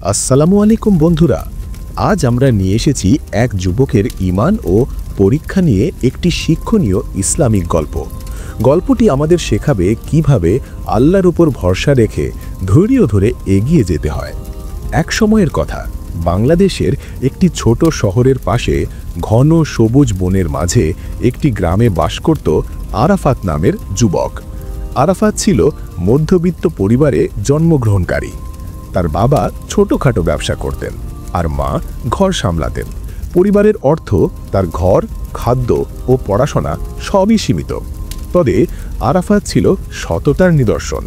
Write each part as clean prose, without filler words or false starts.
আসসালামু আলাইকুম বন্ধুরা, আজ আমরা নিয়ে এসেছি এক যুবকের ঈমান ও পরীক্ষা নিয়ে একটি শিক্ষণীয় ইসলামিক গল্প। গল্পটি আমাদের শেখাবে কিভাবে আল্লাহর উপর ভরসা রেখে ধৈর্য ধরে এগিয়ে যেতে হয়। এক সময়ের কথা, বাংলাদেশের একটি ছোট শহরের পাশে ঘন সবুজ বনের মাঝে একটি গ্রামে বাস করত আরাফাত নামের যুবক। আরাফাত ছিল মধ্যবিত্ত পরিবারে জন্মগ্রহণকারী। তার বাবা ছোটখাটো ব্যবসা করতেন আর মা ঘর সামলাতেন। পরিবারের অর্থ তার ঘর, খাদ্য ও পড়াশোনা সবই সীমিত। তবে আরাফাত ছিল সততার নিদর্শন।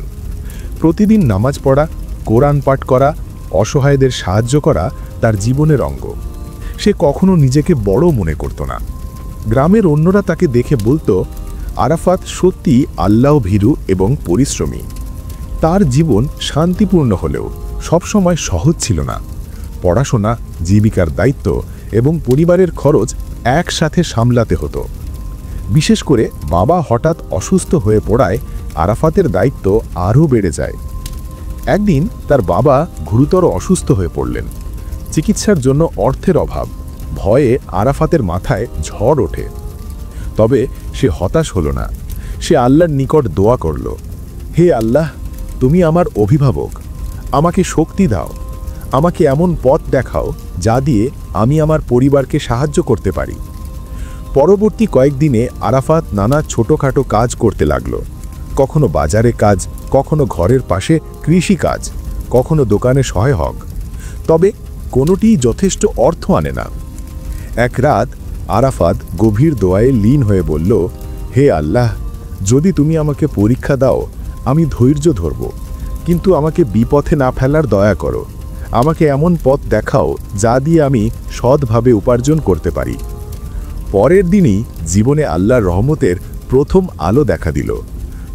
প্রতিদিন নামাজ পড়া, কোরআন পাঠ করা, অসহায়দের সাহায্য করা তার জীবনের অঙ্গ। সে কখনো নিজেকে বড় মনে করত না। গ্রামের অন্যরা তাকে দেখে বলতো, আরাফাত সত্যি আল্লাহ ভীরু এবং পরিশ্রমী। তার জীবন শান্তিপূর্ণ হলেও সবসময় সহজ ছিল না। পড়াশোনা, জীবিকার দায়িত্ব এবং পরিবারের খরচ একসাথে সামলাতে হতো। বিশেষ করে বাবা হঠাৎ অসুস্থ হয়ে পড়ায় আরাফাতের দায়িত্ব আরও বেড়ে যায়। একদিন তার বাবা গুরুতর অসুস্থ হয়ে পড়লেন। চিকিৎসার জন্য অর্থের অভাব, ভয়ে আরাফাতের মাথায় ঝড় ওঠে। তবে সে হতাশ হলো না। সে আল্লাহর নিকট দোয়া করল, হে আল্লাহ, তুমি আমার অভিভাবক, আমাকে শক্তি দাও, আমাকে এমন পথ দেখাও যা দিয়ে আমি আমার পরিবারকে সাহায্য করতে পারি। পরবর্তী কয়েকদিনে আরাফাত নানা ছোটোখাটো কাজ করতে লাগল। কখনো বাজারে কাজ, কখনো ঘরের পাশে কৃষি কাজ, কখনো দোকানে সহায়ক। তবে কোনোটিই যথেষ্ট অর্থ আনে না। এক রাত আরাফাত গভীর দোয়ায় লীন হয়ে বলল, হে আল্লাহ, যদি তুমি আমাকে পরীক্ষা দাও আমি ধৈর্য ধরব, কিন্তু আমাকে বিপথে না ফেলার দয়া করো। আমাকে এমন পথ দেখাও যা দিয়ে আমি সৎভাবে উপার্জন করতে পারি। পরের দিনই জীবনে আল্লাহর রহমতের প্রথম আলো দেখা দিল।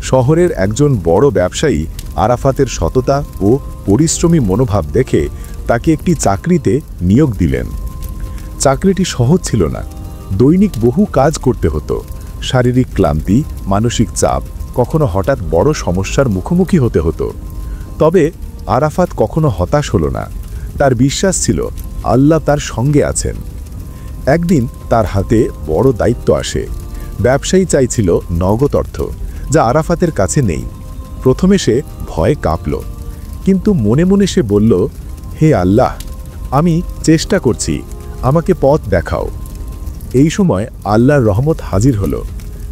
শহরের একজন বড় ব্যবসায়ী আরাফাতের সততা ও পরিশ্রমী মনোভাব দেখে তাকে একটি চাকরিতে নিয়োগ দিলেন। চাকরিটি সহজ ছিল না। দৈনিক বহু কাজ করতে হতো। শারীরিক ক্লান্তি, মানসিক চাপ, কখনো হঠাৎ বড় সমস্যার মুখোমুখি হতে হতো। তবে আরাফাত কখনো হতাশ হলো না। তার বিশ্বাস ছিল আল্লাহ তার সঙ্গে আছেন। একদিন তার হাতে বড় দায়িত্ব আসে। ব্যবসায়ী চাইছিল নগদ অর্থ, যা আরাফাতের কাছে নেই। প্রথমে সে ভয়ে কাঁপল, কিন্তু মনে মনে সে বলল, হে আল্লাহ, আমি চেষ্টা করছি, আমাকে পথ দেখাও। এই সময় আল্লাহর রহমত হাজির হলো।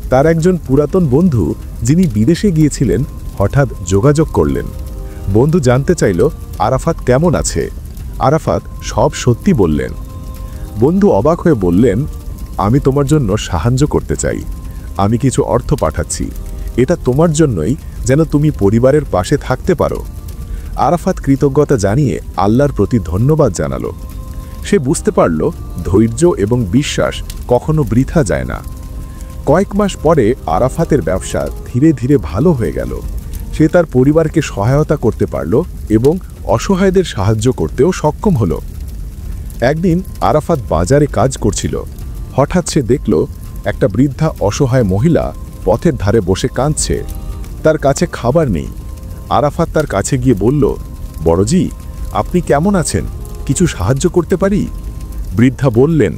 তার একজন পুরাতন বন্ধু, যিনি বিদেশে গিয়েছিলেন, হঠাৎ যোগাযোগ করলেন। বন্ধু জানতে চাইল আরাফাত কেমন আছে। আরাফাত সব সত্যি বললেন। বন্ধু অবাক হয়ে বললেন, আমি তোমার জন্য সাহায্য করতে চাই। আমি কিছু অর্থ পাঠাচ্ছি। এটা তোমার জন্যই, যেন তুমি পরিবারের পাশে থাকতে পারো। আরাফাত কৃতজ্ঞতা জানিয়ে আল্লাহর প্রতি ধন্যবাদ জানালো। সে বুঝতে পারল ধৈর্য এবং বিশ্বাস কখনো বৃথা যায় না। কয়েক মাস পরে আরাফাতের ব্যবসা ধীরে ধীরে ভালো হয়ে গেল। সে তার পরিবারকে সহায়তা করতে পারল এবং অসহায়দের সাহায্য করতেও সক্ষম হল। একদিন আরাফাত বাজারে কাজ করছিল। হঠাৎ সে দেখল একটা বৃদ্ধা অসহায় মহিলা পথের ধারে বসে কাঁদছে। তার কাছে খাবার নেই। আরাফাত তার কাছে গিয়ে বলল, বড়জি, আপনি কেমন আছেন? কিছু সাহায্য করতে পারি? বৃদ্ধা বললেন,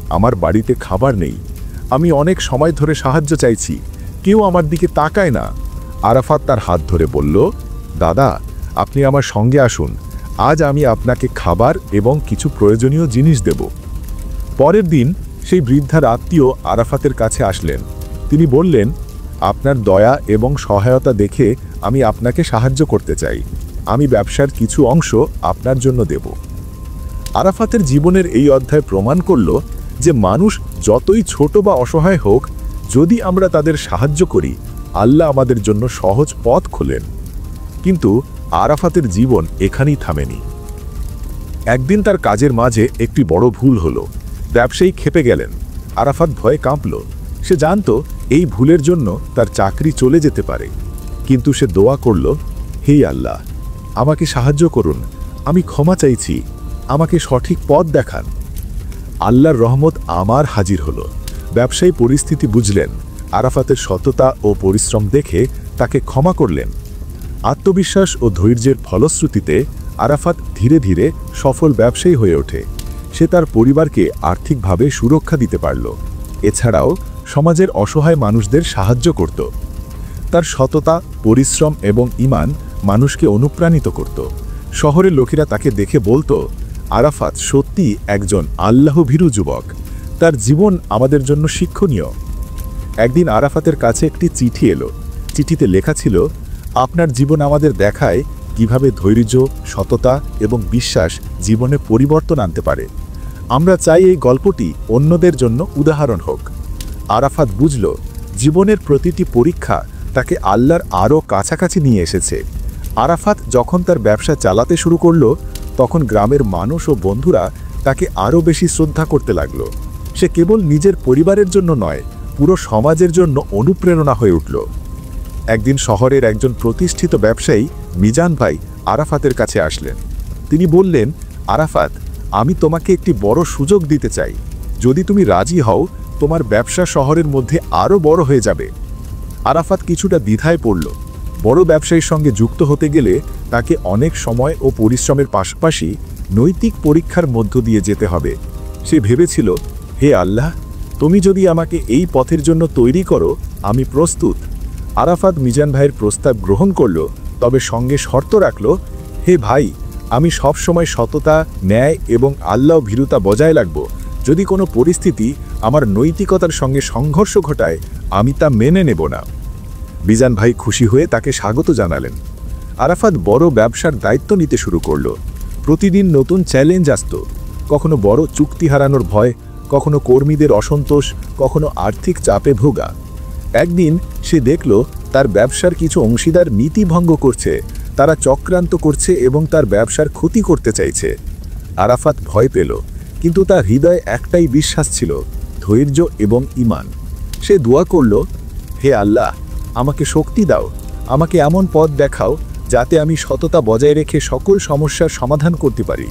আমার বাড়িতে খাবার নেই। আমি অনেক সময় ধরে সাহায্য চাইছি, কেউ আমার দিকে তাকায় না। আরাফাত তার হাত ধরে বলল, দাদা, আপনি আমার সঙ্গে আসুন। আজ আমি আপনাকে খাবার এবং কিছু প্রয়োজনীয় জিনিস দেব। পরের দিন সেই বৃদ্ধার আত্মীয় আরাফাতের কাছে আসলেন। তিনি বললেন, আপনার দয়া এবং সহায়তা দেখে আমি আপনাকে সাহায্য করতে চাই। আমি ব্যবসার কিছু অংশ আপনার জন্য দেব। আরাফাতের জীবনের এই অধ্যায় প্রমাণ করল যে মানুষ যতই ছোট বা অসহায় হোক, যদি আমরা তাদের সাহায্য করি, আল্লাহ আমাদের জন্য সহজ পথ খোলেন। কিন্তু আরাফাতের জীবন এখানেই থামেনি। একদিন তার কাজের মাঝে একটি বড় ভুল হলো। ব্যবসায়ী ক্ষেপে গেলেন। আরাফাত ভয়ে কাঁপল। সে জানত এই ভুলের জন্য তার চাকরি চলে যেতে পারে। কিন্তু সে দোয়া করল, হে আল্লাহ, আমাকে সাহায্য করুন, আমি ক্ষমা চাইছি, আমাকে সঠিক পথ দেখান। আল্লাহর রহমত আমার হাজির হলো। ব্যবসায়ী পরিস্থিতি বুঝলেন। আরাফাতের সততা ও পরিশ্রম দেখে তাকে ক্ষমা করলেন। আত্মবিশ্বাস ও ধৈর্যের ফলশ্রুতিতে আরাফাত ধীরে ধীরে সফল ব্যবসায়ী হয়ে ওঠে। সে তার পরিবারকে আর্থিকভাবে সুরক্ষা দিতে পারল। এছাড়াও সমাজের অসহায় মানুষদের সাহায্য করত। তার সততা, পরিশ্রম এবং ঈমান মানুষকে অনুপ্রাণিত করত। শহরের লোকেরা তাকে দেখে বলতো, আরাফাত সত্যি একজন আল্লাহভীরু যুবক। তার জীবন আমাদের জন্য শিক্ষণীয়। একদিন আরাফাতের কাছে একটি চিঠি এলো। চিঠিতে লেখা ছিল, আপনার জীবন আমাদের দেখায় কিভাবে ধৈর্য, সততা এবং বিশ্বাস জীবনে পরিবর্তন আনতে পারে। আমরা চাই এই গল্পটি অন্যদের জন্য উদাহরণ হোক। আরাফাত বুঝল, জীবনের প্রতিটি পরীক্ষা তাকে আল্লাহর আরও কাছাকাছি নিয়ে এসেছে। আরাফাত যখন তার ব্যবসা চালাতে শুরু করল, তখন গ্রামের মানুষ ও বন্ধুরা তাকে আরও বেশি শ্রদ্ধা করতে লাগল। সে কেবল নিজের পরিবারের জন্য নয়, পুরো সমাজের জন্য অনুপ্রেরণা হয়ে উঠল। একদিন শহরের একজন প্রতিষ্ঠিত ব্যবসায়ী মিজান ভাই আরাফাতের কাছে আসলেন। তিনি বললেন, আরাফাত, আমি তোমাকে একটি বড় সুযোগ দিতে চাই। যদি তুমি রাজি হও, তোমার ব্যবসা শহরের মধ্যে আরও বড় হয়ে যাবে। আরাফাত কিছুটা দ্বিধায় পড়ল। বড় ব্যবসায়ীর সঙ্গে যুক্ত হতে গেলে তাকে অনেক সময় ও পরিশ্রমের পাশাপাশি নৈতিক পরীক্ষার মধ্য দিয়ে যেতে হবে। সে ভেবেছিল, হে আল্লাহ, তুমি যদি আমাকে এই পথের জন্য তৈরি করো, আমি প্রস্তুত। আরাফাত মিজান ভাইয়ের প্রস্তাব গ্রহণ করল, তবে সঙ্গে শর্ত রাখল, হে ভাই, আমি সবসময় সততা, ন্যায় এবং আল্লাহ ভীরুতা বজায় রাখব। যদি কোনো পরিস্থিতি আমার নৈতিকতার সঙ্গে সংঘর্ষ ঘটায়, আমি তা মেনে নেব না। মিজান ভাই খুশি হয়ে তাকে স্বাগত জানালেন। আরাফাত বড় ব্যবসার দায়িত্ব নিতে শুরু করল। প্রতিদিন নতুন চ্যালেঞ্জ আসত। কখনো বড় চুক্তি হারানোর ভয়, কখনো কর্মীদের অসন্তোষ, কখনো আর্থিক চাপে ভোগা। একদিন সে দেখল তার ব্যবসার কিছু অংশীদার নীতি ভঙ্গ করছে। তারা চক্রান্ত করছে এবং তার ব্যবসার ক্ষতি করতে চাইছে। আরাফাত ভয় পেল, কিন্তু তার হৃদয়ে একটাই বিশ্বাস ছিল, ধৈর্য এবং ঈমান। সে দোয়া করল, হে আল্লাহ, আমাকে শক্তি দাও, আমাকে এমন পথ দেখাও যাতে আমি সততা বজায় রেখে সকল সমস্যার সমাধান করতে পারি।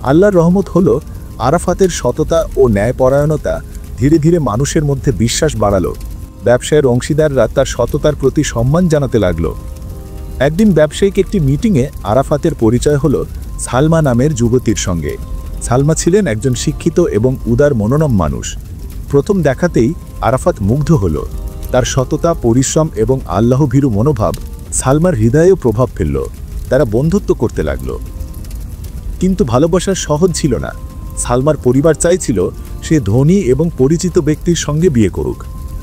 আল্লাহর রহমত হল, আরাফাতের সততা ও ন্যায়পরায়ণতা ধীরে ধীরে মানুষের মধ্যে বিশ্বাস বাড়ালো। ব্যবসায়ের অংশীদাররা তার সততার প্রতি সম্মান জানাতে লাগল। একদিন ব্যবসায়িক একটি মিটিংয়ে আরাফাতের পরিচয় হল সালমা নামের যুবতীর সঙ্গে। সালমা ছিলেন একজন শিক্ষিত এবং উদার মনোনম মানুষ। প্রথম দেখাতেই আরাফাত মুগ্ধ হল। তার সততা, পরিশ্রম এবং আল্লাহভীরু মনোভাব সালমার হৃদয়েও প্রভাব ফেলল। তারা বন্ধুত্ব করতে লাগল। কিন্তু ভালোবাসা সহজ ছিল না। সালমার পরিবার চাইছিল সে ধনী এবং পরিচিত ব্যক্তির সঙ্গে বিয়ে করুক।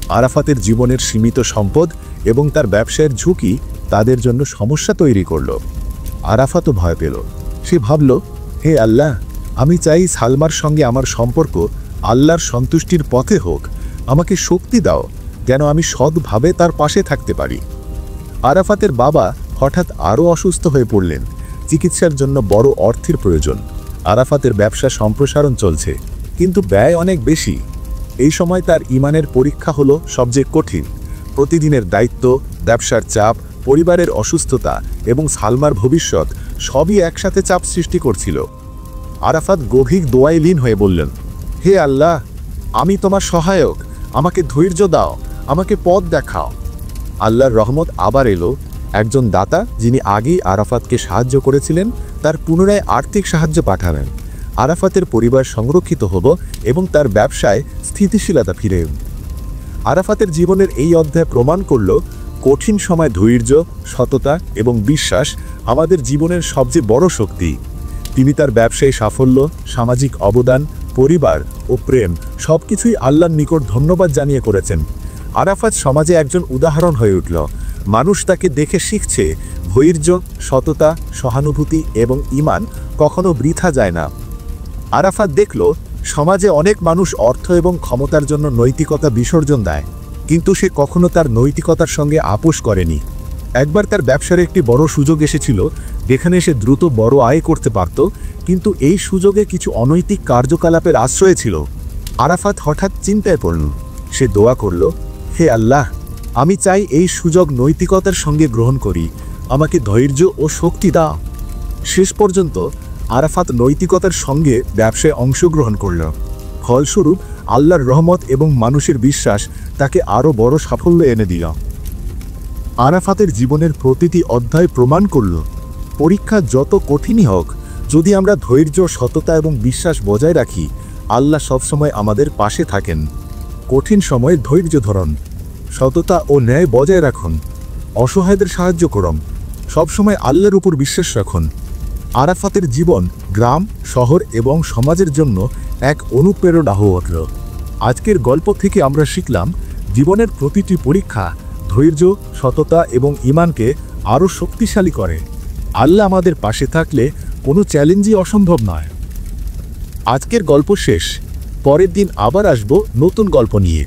আরাফাতের জীবনের সীমিত সম্পদ এবং তার ব্যবসায়ের ঝুঁকি তাদের জন্য সমস্যা তৈরি করল। আরাফাতও ভয় পেল। সে ভাবল, হে আল্লাহ, আমি চাই সালমার সঙ্গে আমার সম্পর্ক আল্লাহর সন্তুষ্টির পথে হোক। আমাকে শক্তি দাও যেন আমি সৎভাবে তার পাশে থাকতে পারি। আরাফাতের বাবা হঠাৎ আরও অসুস্থ হয়ে পড়লেন। চিকিৎসার জন্য বড় অর্থের প্রয়োজন। আরাফাতের ব্যবসা সম্প্রসারণ চলছে, কিন্তু ব্যয় অনেক বেশি। এই সময় তার ঈমানের পরীক্ষা হলো সবচেয়ে কঠিন। প্রতিদিনের দায়িত্ব, ব্যবসার চাপ, পরিবারের অসুস্থতা এবং সালমার ভবিষ্যৎ সবই একসাথে চাপ সৃষ্টি করছিল। আরাফাত গভীর দোয়ায় লীন হয়ে বললেন, হে আল্লাহ, আমি তোমার সহায়ক, আমাকে ধৈর্য দাও, আমাকে পথ দেখাও। আল্লাহর রহমত আবার এলো। একজন দাতা, যিনি আগেই আরাফাতকে সাহায্য করেছিলেন, তার পুনরায় আর্থিক সাহায্য পাঠালেন। আরাফাতের পরিবার সংরক্ষিত হলো এবং তার ব্যবসায় স্থিতিশীলতা ফিরে এল। আরাফাতের জীবনের এই অধ্যায় প্রমাণ করল, কঠিন সময় ধৈর্য, সততা এবং বিশ্বাস আমাদের জীবনের সবচেয়ে বড় শক্তি। তিনি তার ব্যবসায়ী সাফল্য, সামাজিক অবদান, পরিবার ও প্রেম সবকিছুই আল্লাহর নিকট ধন্যবাদ জানিয়ে করেছেন। আরাফাত সমাজে একজন উদাহরণ হয়ে উঠল। মানুষ তাকে দেখে শিখছে, ধৈর্য, সততা, সহানুভূতি এবং ঈমান কখনো বৃথা যায় না। আরাফাত দেখল, সমাজে অনেক মানুষ অর্থ এবং ক্ষমতার জন্য নৈতিকতা বিসর্জন দেয়, কিন্তু সে কখনো তার নৈতিকতার সঙ্গে আপোষ করেনি। একবার তার ব্যবসার একটি বড় সুযোগ এসেছিল, যেখানে সে দ্রুত বড় আয় করতে পারত, কিন্তু এই সুযোগে কিছু অনৈতিক কার্যকলাপের আশ্রয় ছিল। আরাফাত হঠাৎ চিন্তায় পড়ল। সে দোয়া করল, হে আল্লাহ, আমি চাই এই সুযোগ নৈতিকতার সঙ্গে গ্রহণ করি, আমাকে ধৈর্য ও শক্তি দাও। শেষ পর্যন্ত আরাফাত নৈতিকতার সঙ্গে ব্যবসায় অংশগ্রহণ করল। ফলস্বরূপ আল্লাহর রহমত এবং মানুষের বিশ্বাস তাকে আরও বড় সাফল্য এনে দিল। আরাফাতের জীবনের প্রতিটি অধ্যায় প্রমাণ করল, পরীক্ষা যত কঠিনই হোক, যদি আমরা ধৈর্য, সততা এবং বিশ্বাস বজায় রাখি, আল্লাহ সবসময় আমাদের পাশে থাকেন। কঠিন সময়ে ধৈর্য ধরুন, সততা ও ন্যায় বজায় রাখুন, অসহায়দের সাহায্য করুন, সবসময় আল্লাহর উপর বিশ্বাস রাখুন। আরাফাতের জীবন গ্রাম, শহর এবং সমাজের জন্য এক অনুপ্রেরণা হয়ে উঠল। আজকের গল্প থেকে আমরা শিখলাম, জীবনের প্রতিটি পরীক্ষা ধৈর্য, সততা এবং ঈমানকে আরও শক্তিশালী করে। আল্লাহ আমাদের পাশে থাকলে কোনো চ্যালেঞ্জই অসম্ভব নয়। আজকের গল্প শেষ। পরের দিন আবার আসব নতুন গল্প নিয়ে।